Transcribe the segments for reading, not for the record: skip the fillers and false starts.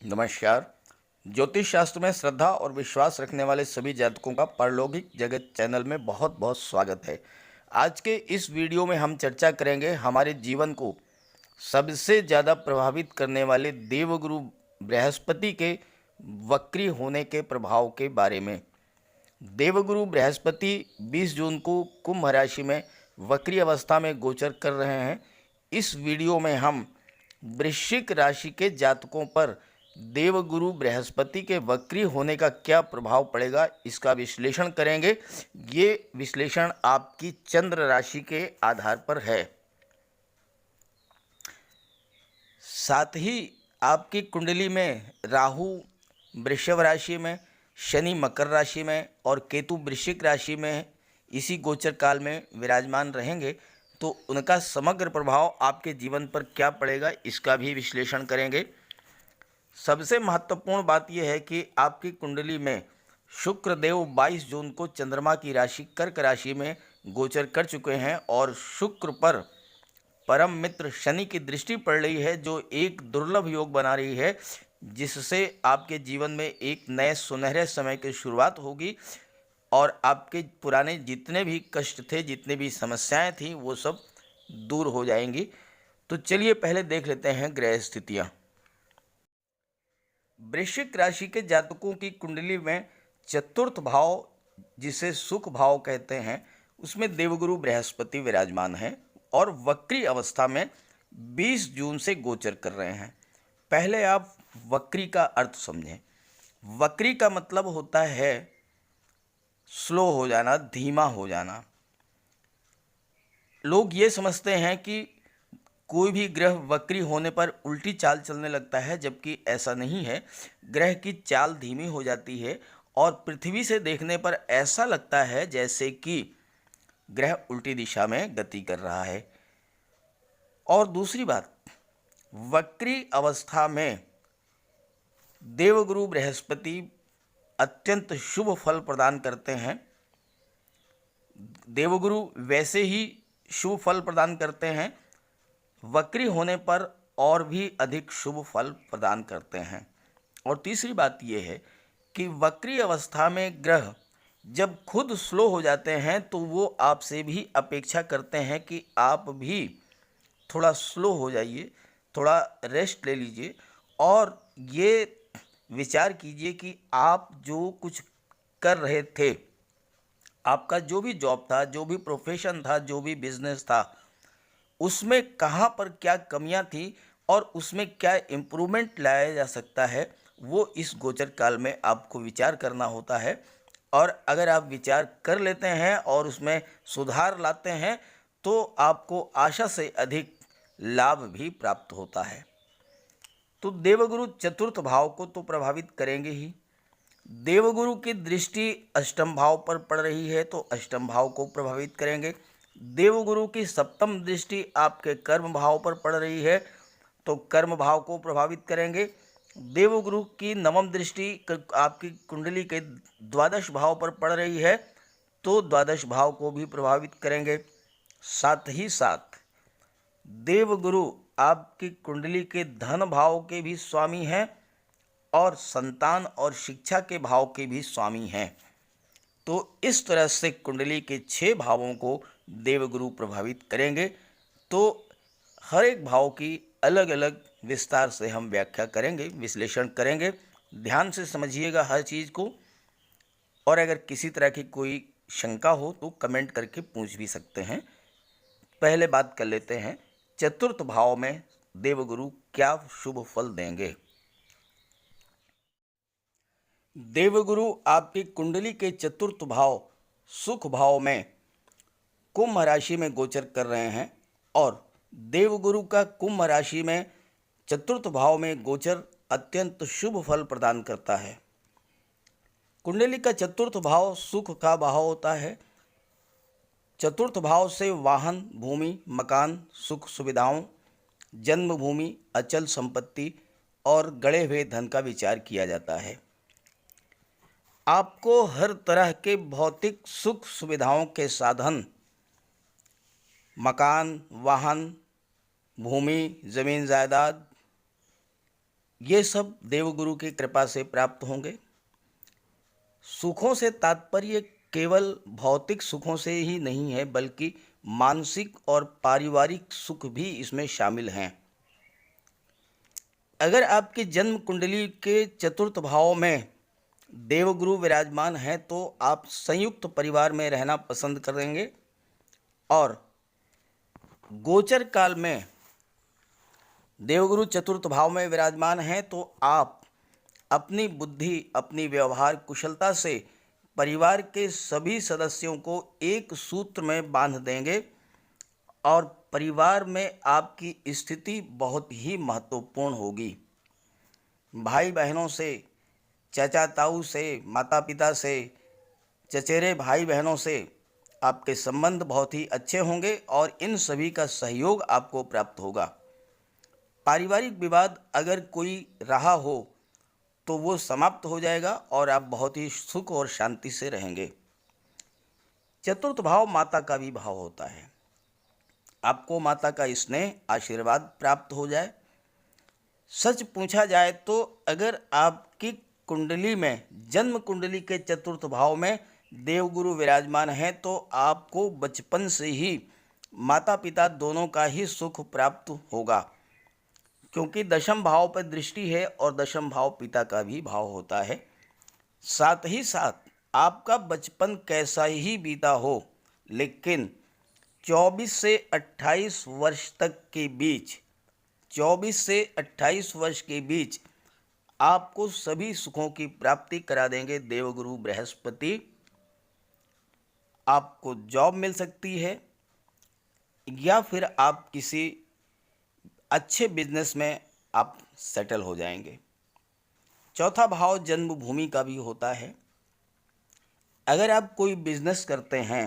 नमस्कार। ज्योतिष शास्त्र में श्रद्धा और विश्वास रखने वाले सभी जातकों का परलौकिक जगत चैनल में बहुत बहुत स्वागत है। आज के इस वीडियो में हम चर्चा करेंगे हमारे जीवन को सबसे ज़्यादा प्रभावित करने वाले देवगुरु बृहस्पति के वक्री होने के प्रभाव के बारे में। देवगुरु बृहस्पति 20 जून को कुंभ राशि में वक्री अवस्था में गोचर कर रहे हैं। इस वीडियो में हम वृश्चिक राशि के जातकों पर देवगुरु बृहस्पति के वक्री होने का क्या प्रभाव पड़ेगा, इसका विश्लेषण करेंगे। ये विश्लेषण आपकी चंद्र राशि के आधार पर है। साथ ही आपकी कुंडली में राहु वृषभ राशि में, शनि मकर राशि में और केतु वृश्चिक राशि में इसी गोचर काल में विराजमान रहेंगे, तो उनका समग्र प्रभाव आपके जीवन पर क्या पड़ेगा, इसका भी विश्लेषण करेंगे। सबसे महत्वपूर्ण बात यह है कि आपकी कुंडली में शुक्र देव 22 जून को चंद्रमा की राशि कर्क राशि में गोचर कर चुके हैं और शुक्र पर परम मित्र शनि की दृष्टि पड़ रही है, जो एक दुर्लभ योग बना रही है, जिससे आपके जीवन में एक नए सुनहरे समय की शुरुआत होगी और आपके पुराने जितने भी कष्ट थे, जितने भी समस्याएं थी, वो सब दूर हो जाएंगी। तो चलिए पहले देख लेते हैं ग्रह स्थितियाँ। वृश्चिक राशि के जातकों की कुंडली में चतुर्थ भाव, जिसे सुख भाव कहते हैं, उसमें देवगुरु बृहस्पति विराजमान है और वक्री अवस्था में 20 जून से गोचर कर रहे हैं। पहले आप वक्री का अर्थ समझें। वक्री का मतलब होता है स्लो हो जाना, धीमा हो जाना। लोग ये समझते हैं कि कोई भी ग्रह वक्री होने पर उल्टी चाल चलने लगता है, जबकि ऐसा नहीं है। ग्रह की चाल धीमी हो जाती है और पृथ्वी से देखने पर ऐसा लगता है जैसे कि ग्रह उल्टी दिशा में गति कर रहा है। और दूसरी बात, वक्री अवस्था में देवगुरु बृहस्पति अत्यंत शुभ फल प्रदान करते हैं। देवगुरु वैसे ही शुभ फल प्रदान करते हैं, वक्री होने पर और भी अधिक शुभ फल प्रदान करते हैं। और तीसरी बात यह है कि वक्री अवस्था में ग्रह जब खुद स्लो हो जाते हैं तो वो आपसे भी अपेक्षा करते हैं कि आप भी थोड़ा स्लो हो जाइए, थोड़ा रेस्ट ले लीजिए और ये विचार कीजिए कि आप जो कुछ कर रहे थे, आपका जो भी जॉब था, जो भी प्रोफेशन था, जो भी बिजनेस था, उसमें कहाँ पर क्या कमियां थी और उसमें क्या इम्प्रूवमेंट लाया जा सकता है, वो इस गोचर काल में आपको विचार करना होता है। और अगर आप विचार कर लेते हैं और उसमें सुधार लाते हैं तो आपको आशा से अधिक लाभ भी प्राप्त होता है। तो देवगुरु चतुर्थ भाव को तो प्रभावित करेंगे ही। देवगुरु की दृष्टि अष्टम भाव पर पड़ रही है तो अष्टम भाव को प्रभावित करेंगे। देवगुरु की सप्तम दृष्टि आपके कर्म भाव पर पड़ रही है तो कर्म भाव को प्रभावित करेंगे। देवगुरु की नवम दृष्टि आपकी कुंडली के द्वादश भाव पर पड़ रही है तो द्वादश भाव को भी प्रभावित करेंगे। साथ ही साथ देवगुरु आपकी कुंडली के धन भाव के भी स्वामी हैं और संतान और शिक्षा के भाव के भी स्वामी हैं। तो इस तरह से कुंडली के 6 भावों को देवगुरु प्रभावित करेंगे। तो हर एक भाव की अलग अलग विस्तार से हम व्याख्या करेंगे, विश्लेषण करेंगे। ध्यान से समझिएगा हर चीज़ को, और अगर किसी तरह की कोई शंका हो तो कमेंट करके पूछ भी सकते हैं। पहले बात कर लेते हैं चतुर्थ भाव में देवगुरु क्या शुभ फल देंगे। देवगुरु आपकी कुंडली के चतुर्थ भाव सुख भाव में कुंभ राशि में गोचर कर रहे हैं और देवगुरु का कुंभ राशि में चतुर्थ भाव में गोचर अत्यंत शुभ फल प्रदान करता है। कुंडली का चतुर्थ भाव सुख का भाव होता है। चतुर्थ भाव से वाहन, भूमि, मकान, सुख सुविधाओं, जन्मभूमि, अचल संपत्ति और गड़े हुए धन का विचार किया जाता है। आपको हर तरह के भौतिक सुख सुविधाओं के साधन, मकान, वाहन, भूमि, ज़मीन जायदाद, ये सब देवगुरु की कृपा से प्राप्त होंगे। सुखों से तात्पर्य केवल भौतिक सुखों से ही नहीं है, बल्कि मानसिक और पारिवारिक सुख भी इसमें शामिल हैं। अगर आपकी जन्म कुंडली के चतुर्थ भाव में देवगुरु विराजमान है तो आप संयुक्त परिवार में रहना पसंद करेंगे, और गोचर काल में देवगुरु चतुर्थ भाव में विराजमान हैं तो आप अपनी बुद्धि, अपनी व्यवहार कुशलता से परिवार के सभी सदस्यों को एक सूत्र में बांध देंगे, और परिवार में आपकी स्थिति बहुत ही महत्वपूर्ण होगी। भाई बहनों से, चाचा ताऊ से, माता पिता से, चचेरे भाई बहनों से आपके संबंध बहुत ही अच्छे होंगे और इन सभी का सहयोग आपको प्राप्त होगा। पारिवारिक विवाद अगर कोई रहा हो तो वो समाप्त हो जाएगा और आप बहुत ही सुख और शांति से रहेंगे। चतुर्थ भाव माता का भी भाव होता है। आपको माता का स्नेह, आशीर्वाद प्राप्त हो जाए। सच पूछा जाए तो अगर आपकी कुंडली में, जन्म कुंडली के चतुर्थ भाव में देवगुरु विराजमान है तो आपको बचपन से ही माता पिता दोनों का ही सुख प्राप्त होगा, क्योंकि दशम भाव पर दृष्टि है और दशम भाव पिता का भी भाव होता है। साथ ही साथ आपका बचपन कैसा ही बीता हो, लेकिन 24 से 28 वर्ष तक के बीच, 24 से 28 वर्ष के बीच आपको सभी सुखों की प्राप्ति करा देंगे देवगुरु बृहस्पति। आपको जॉब मिल सकती है या फिर आप किसी अच्छे बिजनेस में आप सेटल हो जाएंगे। चौथा भाव जन्मभूमि का भी होता है। अगर आप कोई बिजनेस करते हैं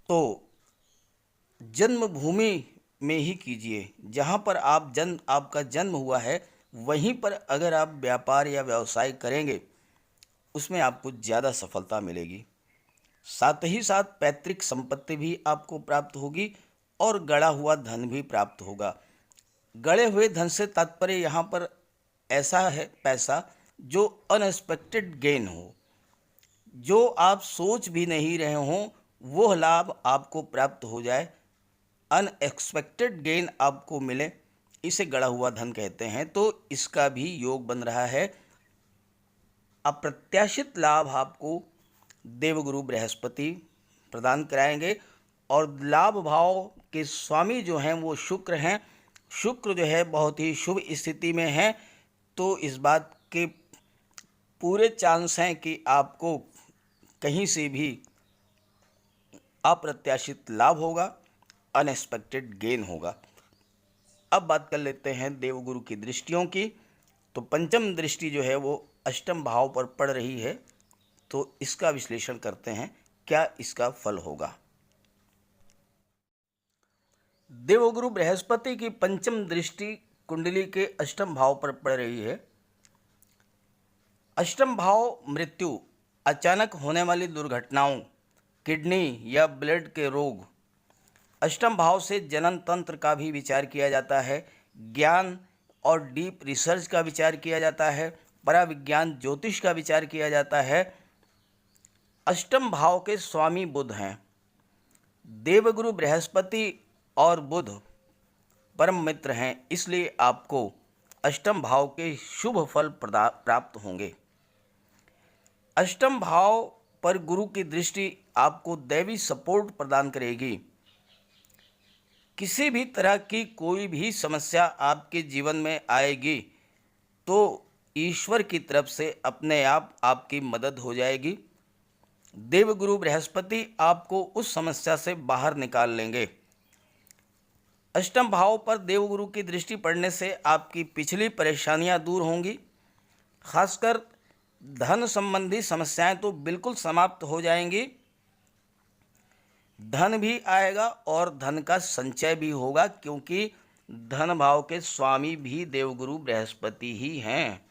तो जन्मभूमि में ही कीजिए, जहाँ पर आपका जन्म हुआ है वहीं पर अगर आप व्यापार या व्यवसाय करेंगे उसमें आपको ज़्यादा सफलता मिलेगी। साथ ही साथ पैतृक संपत्ति भी आपको प्राप्त होगी और गड़ा हुआ धन भी प्राप्त होगा। गड़े हुए धन से तात्पर्य यहाँ पर ऐसा है पैसा जो अनएक्सपेक्टेड गेन हो, जो आप सोच भी नहीं रहे हों वो लाभ आपको प्राप्त हो जाए, अनएक्सपेक्टेड गेन आपको मिले, इसे गड़ा हुआ धन कहते हैं। तो इसका भी योग बन रहा है। अप्रत्याशित लाभ आपको देवगुरु बृहस्पति प्रदान कराएंगे, और लाभ भाव के स्वामी जो हैं वो शुक्र हैं। शुक्र जो है बहुत ही शुभ स्थिति में है, तो इस बात के पूरे चांस हैं कि आपको कहीं से भी अप्रत्याशित लाभ होगा, अनएक्सपेक्टेड गेन होगा। अब बात कर लेते हैं देवगुरु की दृष्टियों की। तो पंचम दृष्टि जो है वो अष्टम भाव पर पड़ रही है, तो इसका विश्लेषण करते हैं, क्या इसका फल होगा। देवगुरु बृहस्पति की पंचम दृष्टि कुंडली के अष्टम भाव पर पड़ रही है। अष्टम भाव मृत्यु, अचानक होने वाली दुर्घटनाओं, किडनी या ब्लड के रोग। अष्टम भाव से जनन तंत्र का भी विचार किया जाता है, ज्ञान और डीप रिसर्च का विचार किया जाता है, पराविज्ञान ज्योतिष का विचार किया जाता है। अष्टम भाव के स्वामी बुध हैं। देवगुरु बृहस्पति और बुध परम मित्र हैं, इसलिए आपको अष्टम भाव के शुभ फल प्राप्त होंगे। अष्टम भाव पर गुरु की दृष्टि आपको दैवी सपोर्ट प्रदान करेगी। किसी भी तरह की कोई भी समस्या आपके जीवन में आएगी तो ईश्वर की तरफ से अपने आप आपकी मदद हो जाएगी। देवगुरु बृहस्पति आपको उस समस्या से बाहर निकाल लेंगे। अष्टम भाव पर देवगुरु की दृष्टि पड़ने से आपकी पिछली परेशानियां दूर होंगी। खासकर धन संबंधी समस्याएं तो बिल्कुल समाप्त हो जाएंगी। धन भी आएगा और धन का संचय भी होगा, क्योंकि धन भाव के स्वामी भी देवगुरु बृहस्पति ही हैं।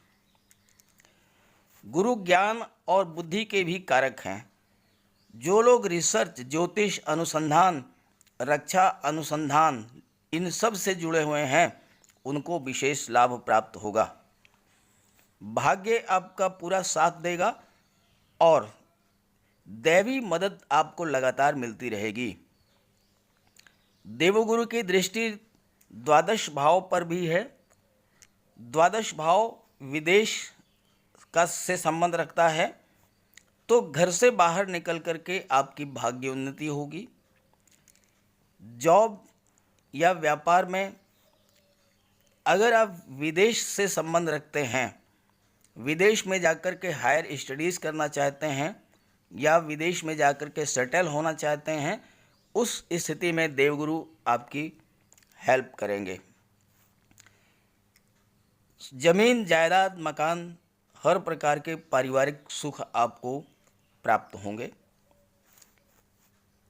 गुरु ज्ञान और बुद्धि के भी कारक हैं। जो लोग रिसर्च, ज्योतिष अनुसंधान, रक्षा अनुसंधान इन सब से जुड़े हुए हैं उनको विशेष लाभ प्राप्त होगा। भाग्य आपका पूरा साथ देगा और दैवी मदद आपको लगातार मिलती रहेगी। देवगुरु की दृष्टि द्वादश भाव पर भी है। द्वादश भाव विदेश का से संबंध रखता है, तो घर से बाहर निकल करके आपकी भाग्य उन्नति होगी। जॉब या व्यापार में अगर आप विदेश से संबंध रखते हैं, विदेश में जाकर के हायर स्टडीज़ करना चाहते हैं या विदेश में जाकर के सेटल होना चाहते हैं, उस स्थिति में देवगुरु आपकी हेल्प करेंगे। जमीन, जायदाद, मकान, हर प्रकार के पारिवारिक सुख आपको प्राप्त होंगे।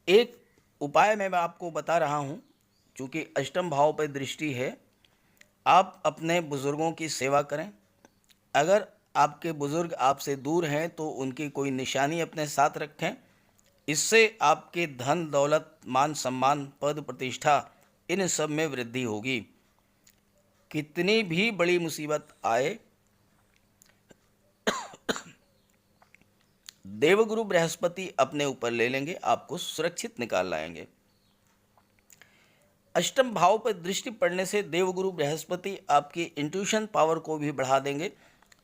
एक उपाय मैं आपको बता रहा हूँ, चूँकि अष्टम भाव पर दृष्टि है, आप अपने बुज़ुर्गों की सेवा करें। अगर आपके बुज़ुर्ग आपसे दूर हैं तो उनकी कोई निशानी अपने साथ रखें। इससे आपके धन, दौलत, मान सम्मान, पद, प्रतिष्ठा, इन सब में वृद्धि होगी। कितनी भी बड़ी मुसीबत आए, देवगुरु बृहस्पति अपने ऊपर ले लेंगे, आपको सुरक्षित निकाल लाएंगे। अष्टम भाव पर दृष्टि पड़ने से देवगुरु बृहस्पति आपकी इंट्यूशन पावर को भी बढ़ा देंगे।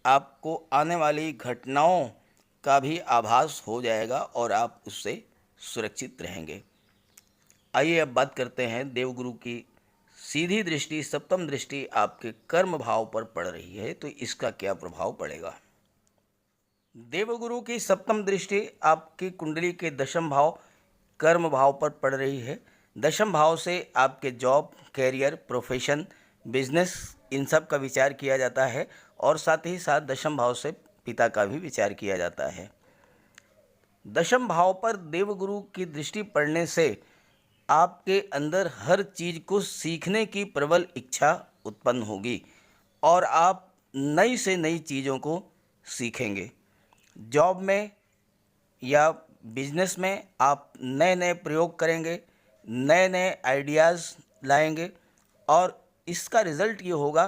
आपको आने वाली घटनाओं का भी आभास हो जाएगा और आप उससे सुरक्षित रहेंगे। आइए अब बात करते हैं, देवगुरु की सीधी दृष्टि, सप्तम दृष्टि आपके कर्म भाव पर पड़ रही है, तो इसका क्या प्रभाव पड़ेगा। देवगुरु की सप्तम दृष्टि आपकी कुंडली के दशम भाव, कर्म भाव पर पड़ रही है। दशम भाव से आपके जॉब, कैरियर, प्रोफेशन, बिजनेस, इन सब का विचार किया जाता है और साथ ही साथ दशम भाव से पिता का भी विचार किया जाता है। दशम भाव पर देवगुरु की दृष्टि पड़ने से आपके अंदर हर चीज़ को सीखने की प्रबल इच्छा उत्पन्न होगी और आप नई से नई चीज़ों को सीखेंगे। जॉब में या बिजनेस में आप नए नए प्रयोग करेंगे, नए नए आइडियाज़ लाएंगे और इसका रिज़ल्ट ये होगा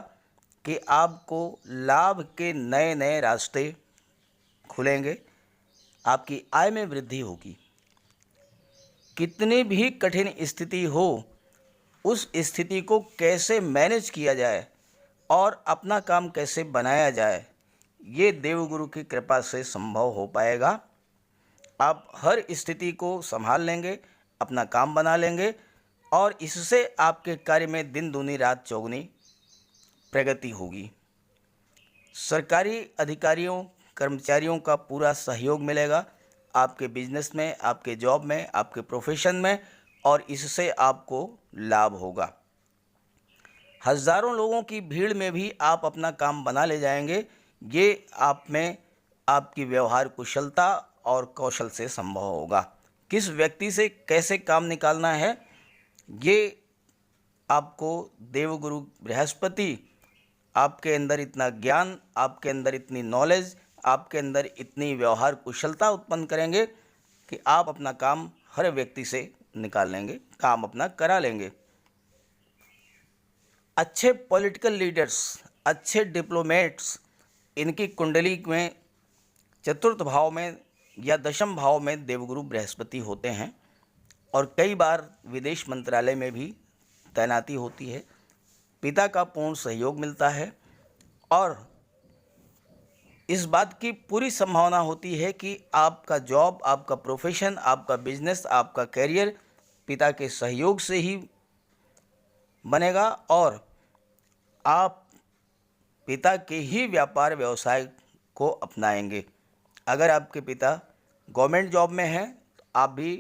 कि आपको लाभ के नए नए रास्ते खुलेंगे, आपकी आय में वृद्धि होगी। कितनी भी कठिन स्थिति हो, उस स्थिति को कैसे मैनेज किया जाए और अपना काम कैसे बनाया जाए, ये देवगुरु की कृपा से संभव हो पाएगा। आप हर स्थिति को संभाल लेंगे, अपना काम बना लेंगे और इससे आपके कार्य में दिन दूनी रात चौगुनी प्रगति होगी। सरकारी अधिकारियों, कर्मचारियों का पूरा सहयोग मिलेगा आपके बिजनेस में, आपके जॉब में, आपके प्रोफेशन में, और इससे आपको लाभ होगा। हज़ारों लोगों की भीड़ में भी आप अपना काम बना ले जाएंगे। ये आप में आपकी व्यवहार कुशलता और कौशल से संभव होगा। किस व्यक्ति से कैसे काम निकालना है, ये आपको देवगुरु बृहस्पति आपके अंदर इतना ज्ञान, आपके अंदर इतनी नॉलेज, आपके अंदर इतनी व्यवहार कुशलता उत्पन्न करेंगे कि आप अपना काम हर व्यक्ति से निकाल लेंगे, काम अपना करा लेंगे। अच्छे पॉलिटिकल लीडर्स, अच्छे डिप्लोमेट्स, इनकी कुंडली में चतुर्थ भाव में या दशम भाव में देवगुरु बृहस्पति होते हैं और कई बार विदेश मंत्रालय में भी तैनाती होती है। पिता का पूर्ण सहयोग मिलता है और इस बात की पूरी संभावना होती है कि आपका जॉब, आपका प्रोफेशन, आपका बिजनेस, आपका करियर पिता के सहयोग से ही बनेगा और आप पिता के ही व्यापार व्यवसाय को अपनाएंगे। अगर आपके पिता गवर्नमेंट जॉब में हैं तो आप भी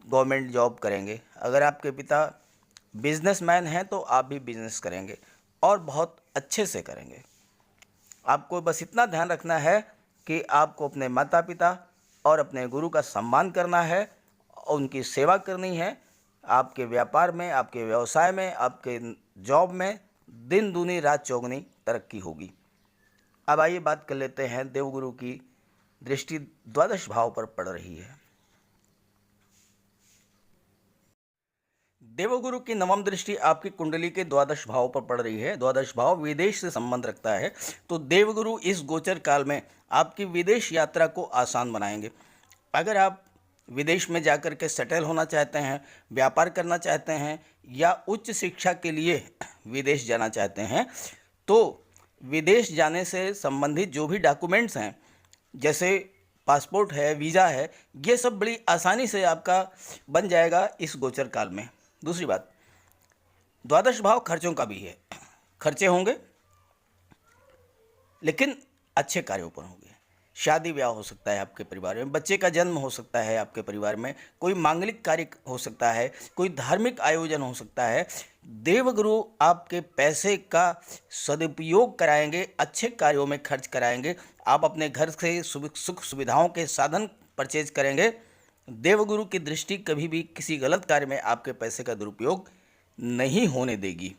गवर्नमेंट जॉब करेंगे। अगर आपके पिता बिजनेसमैन हैं तो आप भी बिजनेस करेंगे और बहुत अच्छे से करेंगे। आपको बस इतना ध्यान रखना है कि आपको अपने माता पिता और अपने गुरु का सम्मान करना है और उनकी सेवा करनी है। आपके व्यापार में, आपके व्यवसाय में, आपके जॉब में दिन दूनी रात चौगुनी तरक्की होगी। अब आइए बात कर लेते हैं, देवगुरु की दृष्टि द्वादश भाव पर पड़ रही है। देवगुरु की नवम दृष्टि आपकी कुंडली के द्वादश भाव पर पड़ रही है। द्वादश भाव विदेश से संबंध रखता है, तो देवगुरु इस गोचर काल में आपकी विदेश यात्रा को आसान बनाएंगे। अगर आप विदेश में जाकर के सेटल होना चाहते हैं, व्यापार करना चाहते हैं या उच्च शिक्षा के लिए विदेश जाना चाहते हैं, तो विदेश जाने से संबंधित जो भी डॉक्यूमेंट्स हैं, जैसे पासपोर्ट है, वीज़ा है, ये सब बड़ी आसानी से आपका बन जाएगा इस गोचर काल में। दूसरी बात, द्वादश भाव खर्चों का भी है। खर्चे होंगे लेकिन अच्छे कार्यों पर होंगे। शादी ब्याह हो सकता है आपके परिवार में, बच्चे का जन्म हो सकता है आपके परिवार में, कोई मांगलिक कार्य हो सकता है, कोई धार्मिक आयोजन हो सकता है। देवगुरु आपके पैसे का सदुपयोग कराएंगे, अच्छे कार्यों में खर्च कराएंगे। आप अपने घर से सुख सुविधाओं के साधन परचेज करेंगे। देवगुरु की दृष्टि कभी भी किसी गलत कार्य में आपके पैसे का दुरुपयोग नहीं होने देगी।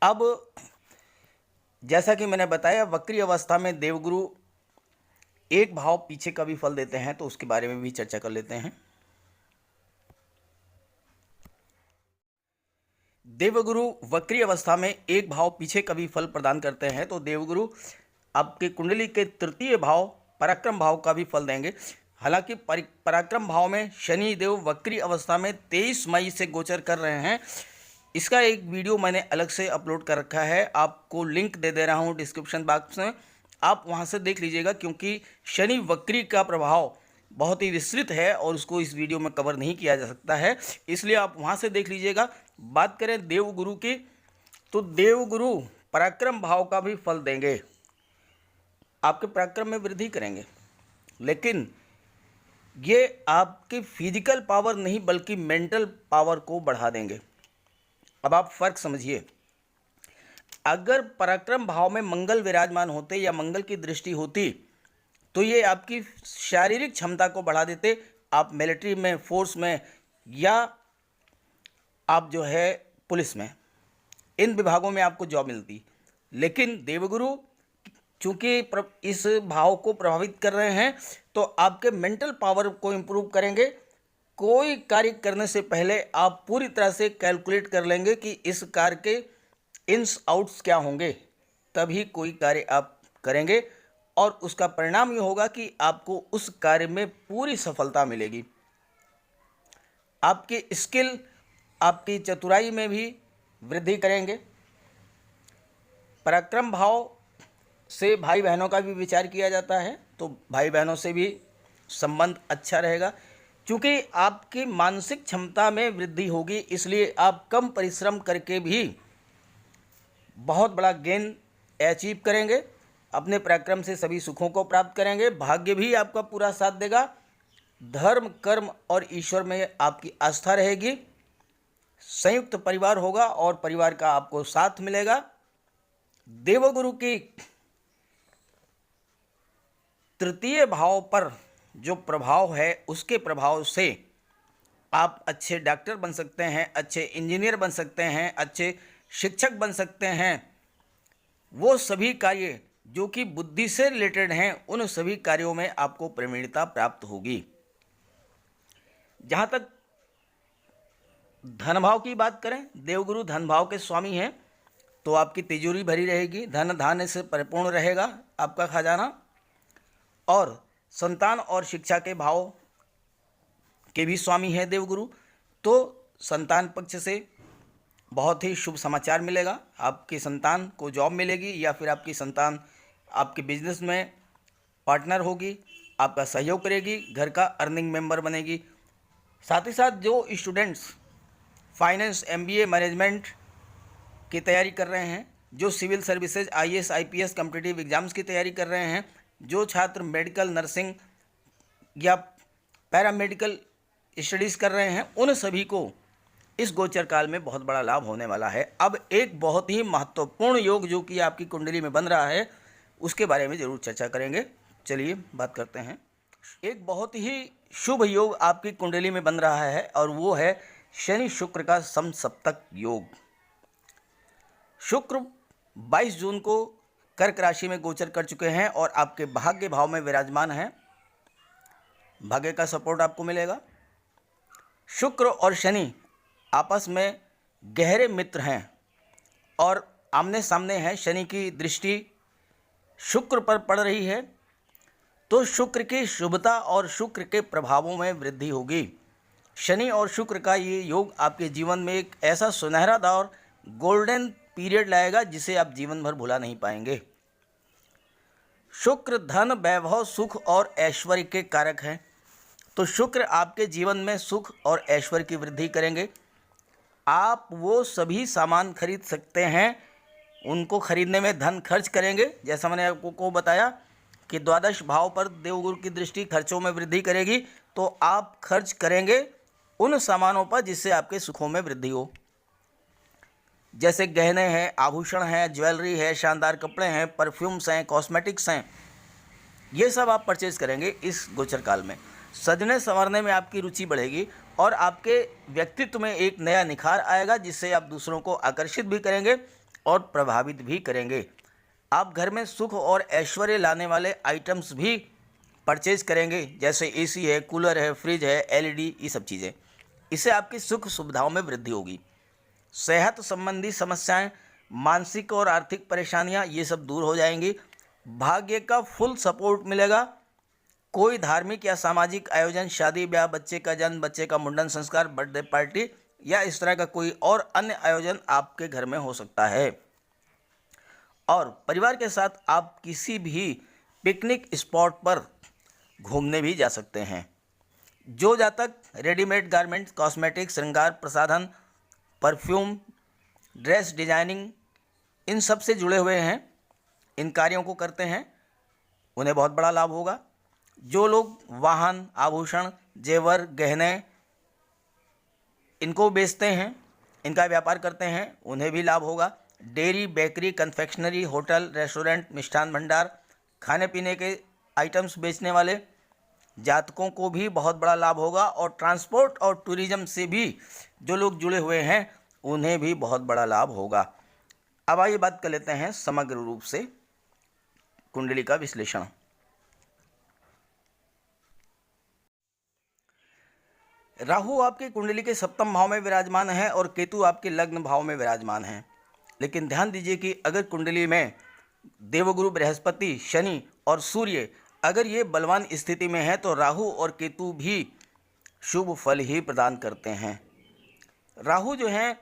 अब जैसा कि मैंने बताया, वक्री अवस्था में देवगुरु एक भाव पीछे का भी फल देते हैं, तो उसके बारे में भी चर्चा कर लेते हैं। देवगुरु वक्री अवस्था में एक भाव पीछे का भी फल प्रदान करते हैं, तो देवगुरु आपके कुंडली के तृतीय भाव पराक्रम भाव का भी फल देंगे। हालांकि पराक्रम भाव में शनि देव वक्री अवस्था में 23 मई से गोचर कर रहे हैं। इसका एक वीडियो मैंने अलग से अपलोड कर रखा है, आपको लिंक दे दे रहा हूं डिस्क्रिप्शन बॉक्स में, आप वहां से देख लीजिएगा, क्योंकि शनि वक्री का प्रभाव बहुत ही विस्तृत है और उसको इस वीडियो में कवर नहीं किया जा सकता है, इसलिए आप वहां से देख लीजिएगा। बात करें देवगुरु की, तो देवगुरु पराक्रम भाव का भी फल देंगे, आपके पराक्रम में वृद्धि करेंगे, लेकिन ये आपकी फिजिकल पावर नहीं बल्कि मेंटल पावर को बढ़ा देंगे। अब आप फर्क समझिए, अगर पराक्रम भाव में मंगल विराजमान होते या मंगल की दृष्टि होती तो ये आपकी शारीरिक क्षमता को बढ़ा देते। आप मिलिट्री में, फोर्स में, या आप जो है पुलिस में, इन विभागों में आपको जॉब मिलती। लेकिन देवगुरु चूंकि इस भाव को प्रभावित कर रहे हैं, तो आपके मेंटल पावर को इम्प्रूव करेंगे। कोई कार्य करने से पहले आप पूरी तरह से कैलकुलेट कर लेंगे कि इस कार्य के इन्स आउट्स क्या होंगे, तभी कोई कार्य आप करेंगे और उसका परिणाम ये होगा कि आपको उस कार्य में पूरी सफलता मिलेगी। आपकी स्किल, आपकी चतुराई में भी वृद्धि करेंगे। पराक्रम भाव से भाई बहनों का भी विचार किया जाता है, तो भाई बहनों से भी संबंध अच्छा रहेगा। क्योंकि आपकी मानसिक क्षमता में वृद्धि होगी, इसलिए आप कम परिश्रम करके भी बहुत बड़ा गेन अचीव करेंगे। अपने पराक्रम से सभी सुखों को प्राप्त करेंगे। भाग्य भी आपका पूरा साथ देगा। धर्म, कर्म और ईश्वर में आपकी आस्था रहेगी। संयुक्त परिवार होगा और परिवार का आपको साथ मिलेगा। देवगुरु की तृतीय भाव पर जो प्रभाव है, उसके प्रभाव से आप अच्छे डॉक्टर बन सकते हैं, अच्छे इंजीनियर बन सकते हैं, अच्छे शिक्षक बन सकते हैं। वो सभी कार्य जो कि बुद्धि से रिलेटेड हैं, उन सभी कार्यों में आपको प्रवीणता प्राप्त होगी। जहाँ तक धन भाव की बात करें, देवगुरु धन भाव के स्वामी हैं, तो आपकी तिजोरी भरी रहेगी, धन धान्य से परिपूर्ण रहेगा आपका खजाना। और संतान और शिक्षा के भाव के भी स्वामी है देवगुरु, तो संतान पक्ष से बहुत ही शुभ समाचार मिलेगा। आपकी संतान को जॉब मिलेगी या फिर आपकी संतान आपके बिजनेस में पार्टनर होगी, आपका सहयोग करेगी, घर का अर्निंग मेंबर बनेगी। साथ ही साथ जो स्टूडेंट्स फाइनेंस, एमबीए, मैनेजमेंट की तैयारी कर रहे हैं, जो civil services, IAS, IPS competitive exams की तैयारी कर रहे हैं, जो छात्र मेडिकल, नर्सिंग या पैरामेडिकल स्टडीज़ कर रहे हैं, उन सभी को इस गोचर काल में बहुत बड़ा लाभ होने वाला है। अब एक बहुत ही महत्वपूर्ण योग जो कि आपकी कुंडली में बन रहा है, उसके बारे में ज़रूर चर्चा करेंगे। चलिए बात करते हैं। एक बहुत ही शुभ योग आपकी कुंडली में बन रहा है और वो है शनि शुक्र का समसप्तक योग। शुक्र 22 जून को कर्क राशि में गोचर कर चुके हैं और आपके भाग्य भाव में विराजमान हैं। भाग्य का सपोर्ट आपको मिलेगा। शुक्र और शनि आपस में गहरे मित्र हैं और आमने सामने हैं। शनि की दृष्टि शुक्र पर पड़ रही है, तो शुक्र की शुभता और शुक्र के प्रभावों में वृद्धि होगी। शनि और शुक्र का ये योग आपके जीवन में एक ऐसा सुनहरा दौर, गोल्डन पीरियड लाएगा जिसे आप जीवन भर भुला नहीं पाएंगे। शुक्र धन, वैभव, सुख और ऐश्वर्य के कारक हैं, तो शुक्र आपके जीवन में सुख और ऐश्वर्य की वृद्धि करेंगे। आप वो सभी सामान खरीद सकते हैं, उनको खरीदने में धन खर्च करेंगे। जैसा मैंने आपको बताया कि द्वादश भाव पर देवगुरु की दृष्टि खर्चों में वृद्धि करेगी, तो आप खर्च करेंगे उन सामानों पर जिससे आपके सुखों में वृद्धि हो। जैसे गहने हैं, आभूषण हैं, ज्वेलरी है, शानदार कपड़े हैं, परफ्यूम्स हैं, कॉस्मेटिक्स हैं, ये सब आप परचेज करेंगे इस गोचर काल में। सजने संवरने में आपकी रुचि बढ़ेगी और आपके व्यक्तित्व में एक नया निखार आएगा जिससे आप दूसरों को आकर्षित भी करेंगे और प्रभावित भी करेंगे। आप घर में सुख और ऐश्वर्य लाने वाले आइटम्स भी परचेज करेंगे, जैसे एसी है, कूलर है, फ्रिज है, एलईडी, ये सब चीज़ें। इससे आपकी सुख सुविधाओं में वृद्धि होगी। सेहत संबंधी समस्याएं, मानसिक और आर्थिक परेशानियां, ये सब दूर हो जाएंगी। भाग्य का फुल सपोर्ट मिलेगा। कोई धार्मिक या सामाजिक आयोजन, शादी ब्याह, बच्चे का जन्म, बच्चे का मुंडन संस्कार, बर्थडे पार्टी या इस तरह का कोई और अन्य आयोजन आपके घर में हो सकता है। और परिवार के साथ आप किसी भी पिकनिक स्पॉट पर घूमने भी जा सकते हैं। जो जातक रेडीमेड गारमेंट्स, कॉस्मेटिक्स, श्रृंगार प्रसाधन, परफ्यूम, ड्रेस डिजाइनिंग, इन सब से जुड़े हुए हैं, इन कार्यों को करते हैं, उन्हें बहुत बड़ा लाभ होगा। जो लोग वाहन, आभूषण, जेवर, गहने इनको बेचते हैं, इनका व्यापार करते हैं, उन्हें भी लाभ होगा। Dairy, bakery, confectionery, hotel, restaurant, Mishthan Bhandar, खाने पीने के आइटम्स बेचने वाले जातकों को भी बहुत बड़ा लाभ होगा। और ट्रांसपोर्ट और टूरिज्म से भी जो लोग जुड़े हुए हैं उन्हें भी बहुत बड़ा लाभ होगा। अब आइए बात कर लेते हैं समग्र रूप से कुंडली का विश्लेषण। राहु आपकी कुंडली के सप्तम भाव में विराजमान है और केतु आपके लग्न भाव में विराजमान है। लेकिन ध्यान दीजिए कि अगर कुंडली में देवगुरु बृहस्पति, शनि और सूर्य अगर ये बलवान स्थिति में है तो राहु और केतु भी शुभ फल ही प्रदान करते हैं। राहु जो हैं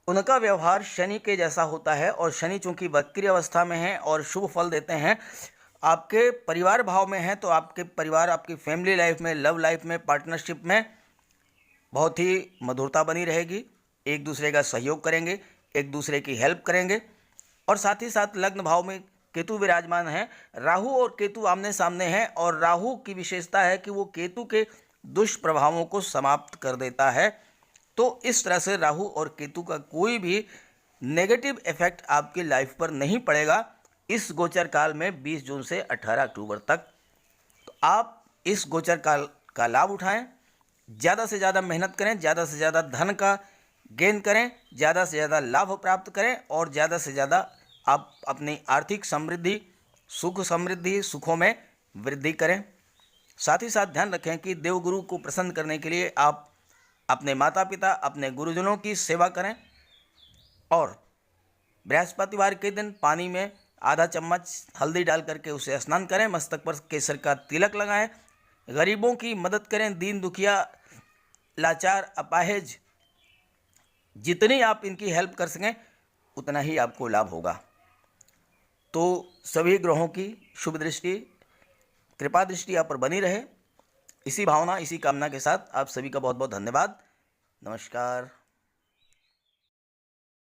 उनका व्यवहार शनि के जैसा होता है और शनि चूंकि वक्री अवस्था में है और शुभ फल देते हैं, आपके परिवार भाव में है तो आपके परिवार, आपकी फैमिली लाइफ में, लव लाइफ में, पार्टनरशिप में बहुत ही मधुरता बनी रहेगी। एक दूसरे का सहयोग करेंगे, एक दूसरे की हेल्प करेंगे। और साथ ही साथ लग्न भाव में केतु विराजमान है। राहु और केतु आमने सामने हैं और राहु की विशेषता है कि वो केतु के दुष्प्रभावों को समाप्त कर देता है। तो इस तरह से राहु और केतु का कोई भी नेगेटिव इफेक्ट आपकी लाइफ पर नहीं पड़ेगा इस गोचर काल में 20 जून से 18 अक्टूबर तक। तो आप इस गोचर काल का लाभ उठाएं, ज़्यादा से ज़्यादा मेहनत करें, ज़्यादा से ज़्यादा धन का गेन करें, ज़्यादा से ज़्यादा लाभ प्राप्त करें और ज़्यादा से ज़्यादा आप अपनी आर्थिक समृद्धि, सुख समृद्धि, सुखों में वृद्धि करें। साथ ही साथ ध्यान रखें कि देवगुरु को प्रसन्न करने के लिए आप अपने माता पिता, अपने गुरुजनों की सेवा करें और बृहस्पतिवार के दिन पानी में आधा चम्मच हल्दी डाल करके उसे स्नान करें, मस्तक पर केसर का तिलक लगाएं, गरीबों की मदद करें, दीन दुखिया, लाचार, अपाहिज, जितनी आप इनकी हेल्प कर सकें उतना ही आपको लाभ होगा। तो सभी ग्रहों की शुभ दृष्टि, कृपा दृष्टि आप पर बनी रहे। इसी भावना, इसी कामना के साथ आप सभी का बहुत बहुत धन्यवाद। नमस्कार।